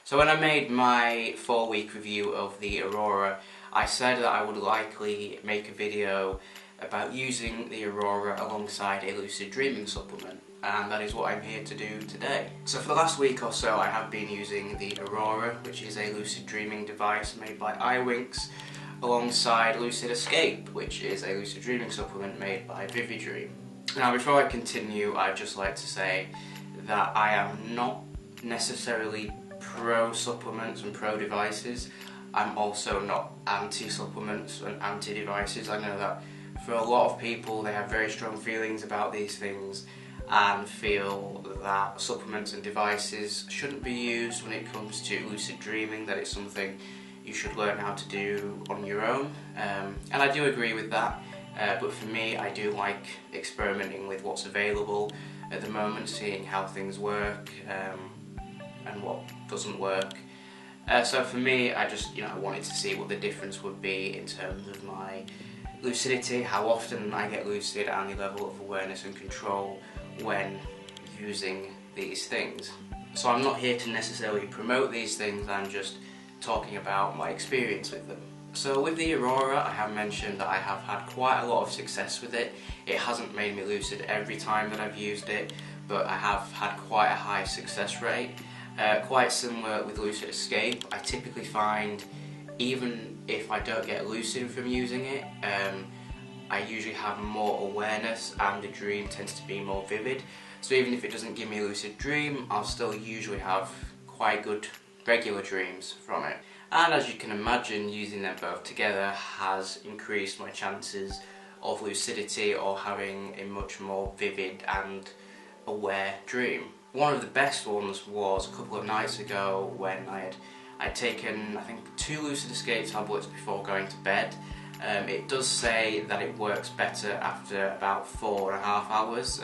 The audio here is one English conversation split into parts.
So when I made my 4-week review of the Aurora, I said that I would likely make a video about using the Aurora alongside a lucid dreaming supplement, and that is what I'm here to do today. So for the last week or so I have been using the Aurora, which is a lucid dreaming device made by iWinks, alongside LucidEscape, which is a lucid dreaming supplement made by TheRaRaRabbit. Now before I continue, I'd just like to say that I am not necessarily pro supplements and pro devices. I'm also not anti supplements and anti devices. I know that for a lot of people they have very strong feelings about these things and feel that supplements and devices shouldn't be used when it comes to lucid dreaming, that it's something you should learn how to do on your own. And I do agree with that, but for me I do like experimenting with what's available at the moment, seeing how things work and what doesn't work. So for me, I just wanted to see what the difference would be in terms of my lucidity, how often I get lucid, and the level of awareness and control when using these things. So I'm not here to necessarily promote these things, I'm just talking about my experience with them. So with the Aurora, I have mentioned that I have had quite a lot of success with it. It hasn't made me lucid every time that I've used it, but I have had quite a high success rate. Quite similar with LucidEscape. I typically find, even if I don't get lucid from using it, I usually have more awareness and the dream tends to be more vivid. So even if it doesn't give me a lucid dream, I'll still usually have quite good regular dreams from it. And as you can imagine, using them both together has increased my chances of lucidity or having a much more vivid and aware dream. One of the best ones was a couple of nights ago when I'd taken, I think, 2 LucidEscape tablets before going to bed. It does say that it works better after about 4.5 hours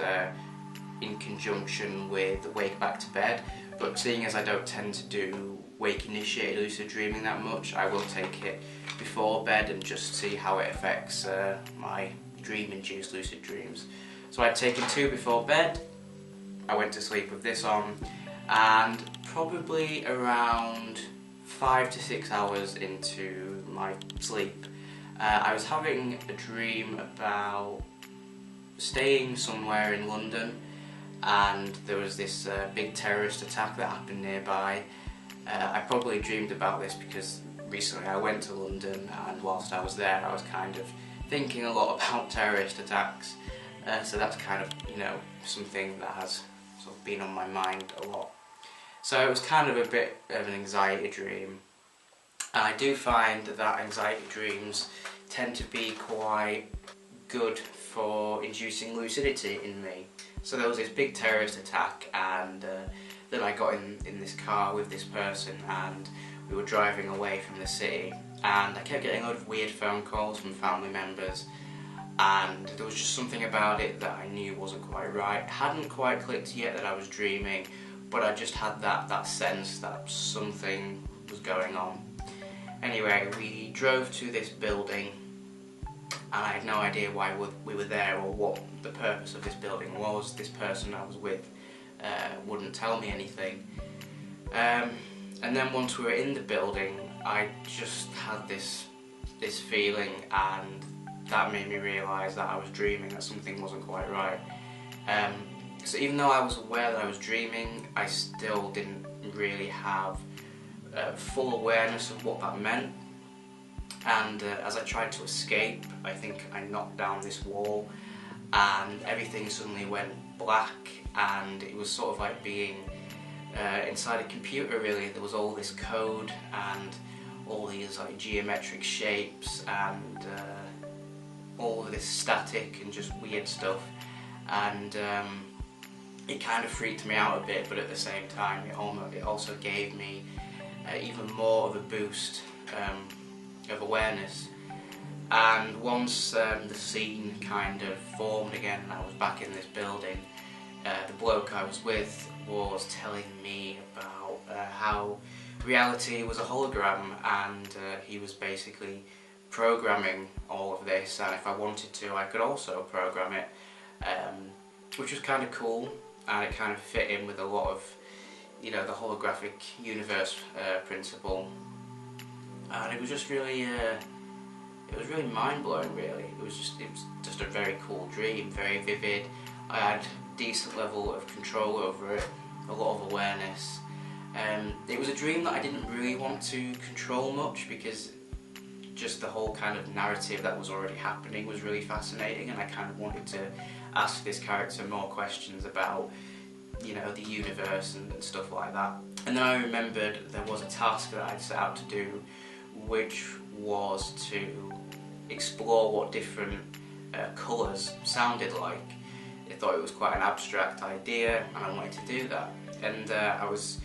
in conjunction with wake back to bed, but seeing as I don't tend to do wake initiated lucid dreaming that much, I will take it before bed and just see how it affects my dream induced lucid dreams. So I'd taken 2 before bed. I went to sleep with this on, and probably around 5 to 6 hours into my sleep, I was having a dream about staying somewhere in London, and there was this big terrorist attack that happened nearby. I probably dreamed about this because recently I went to London, and whilst I was there I was kind of thinking a lot about terrorist attacks, so that's kind of something that has sort of been on my mind a lot. So it was kind of a bit of an anxiety dream, and I do find that anxiety dreams tend to be quite good for inducing lucidity in me. So there was this big terrorist attack, and then I got in this car with this person and we were driving away from the city, and I kept getting a lot of weird phone calls from family members, and there was just something about it that I knew wasn't quite right. It hadn't quite clicked yet that I was dreaming, but I just had that sense that something was going on. Anyway, we drove to this building, and I had no idea why we were there or what the purpose of this building was. This person I was with wouldn't tell me anything. And then once we were in the building, I just had this feeling, and that made me realise that I was dreaming, that something wasn't quite right. So even though I was aware that I was dreaming, I still didn't really have full awareness of what that meant. And as I tried to escape, I think I knocked down this wall and everything suddenly went black, and it was sort of like being inside a computer really. There was all this code and all these like geometric shapes and all of this static and just weird stuff, and it kind of freaked me out a bit, but at the same time it also gave me even more of a boost of awareness. And once the scene kind of formed again and I was back in this building, the bloke I was with was telling me about how reality was a hologram, and he was basically programming all of this, and if I wanted to I could also program it, which was kind of cool, and it kind of fit in with a lot of you know, the holographic universe principle, and it was just really, it was really mind-blowing. Really, it was just a very cool dream, very vivid. I had a decent level of control over it, a lot of awareness. It was a dream that I didn't really want to control much, because just the whole kind of narrative that was already happening was really fascinating, and I kind of wanted to ask this character more questions about, you know, the universe and stuff like that. And then I remembered there was a task that I'd set out to do, which was to explore what different colours sounded like. I thought it was quite an abstract idea, and I wanted to do that. And I was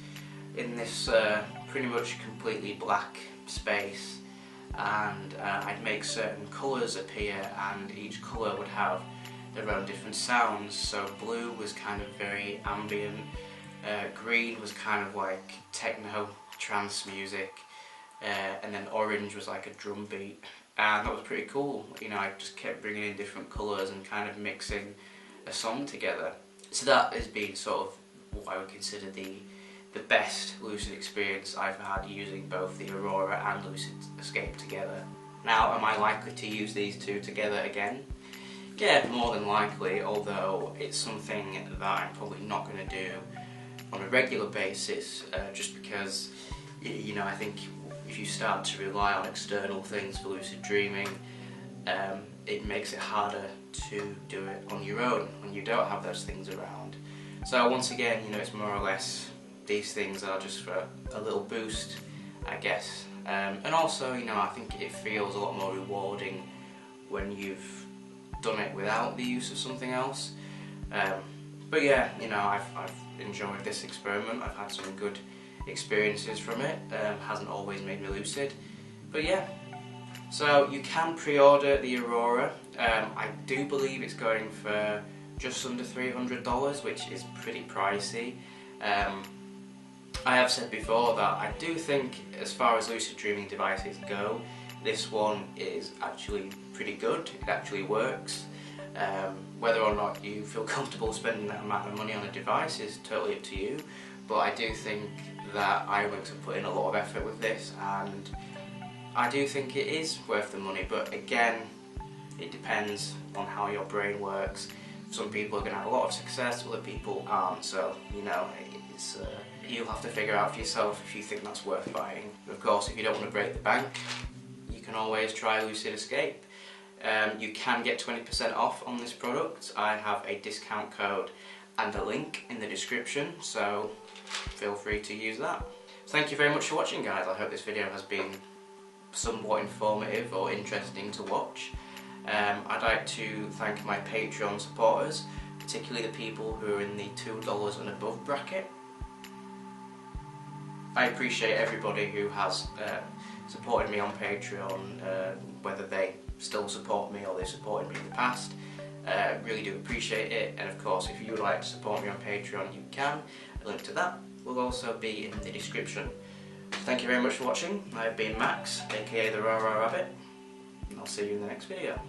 in this pretty much completely black space, and I'd make certain colours appear, and each colour would have their own different sounds. So blue was kind of very ambient, green was kind of like techno trance music, and then orange was like a drum beat, and that was pretty cool. You know, I just kept bringing in different colours and kind of mixing a song together. So that has been sort of what I would consider the best lucid experience I've had using both the Aurora and LucidEsc together. Now, am I likely to use these two together again? Yeah, more than likely, although it's something that I'm probably not going to do on a regular basis, just because, you know, I think if you start to rely on external things for lucid dreaming, it makes it harder to do it on your own when you don't have those things around. So once again, you know, it's more or less these things are just for a little boost, I guess. And also, you know, I think it feels a lot more rewarding when you've done it without the use of something else. But yeah, you know, I've enjoyed this experiment. I've had some good experiences from it. Hasn't always made me lucid, but yeah. So you can pre-order the Aurora. I do believe it's going for just under $300, which is pretty pricey. I have said before that I do think, as far as lucid dreaming devices go, this one is actually pretty good. It actually works. Whether or not you feel comfortable spending that amount of money on a device is totally up to you, but I do think that iWorks have put in a lot of effort with this, and I do think it is worth the money. But again, it depends on how your brain works. Some people are going to have a lot of success, other people aren't, so, you know, it's you'll have to figure out for yourself if you think that's worth buying. Of course, if you don't want to break the bank, you can always try LucidEsc. You can get 20% off on this product. I have a discount code and a link in the description, so feel free to use that. So thank you very much for watching, guys. I hope this video has been somewhat informative or interesting to watch. I'd like to thank my Patreon supporters, particularly the people who are in the $2 and above bracket. I appreciate everybody who has supported me on Patreon, whether they still support me or they supported me in the past. Really do appreciate it, and of course, if you would like to support me on Patreon, you can. A link to that will also be in the description. So thank you very much for watching. I have been Max, aka TheRaRaRabbit, and I'll see you in the next video.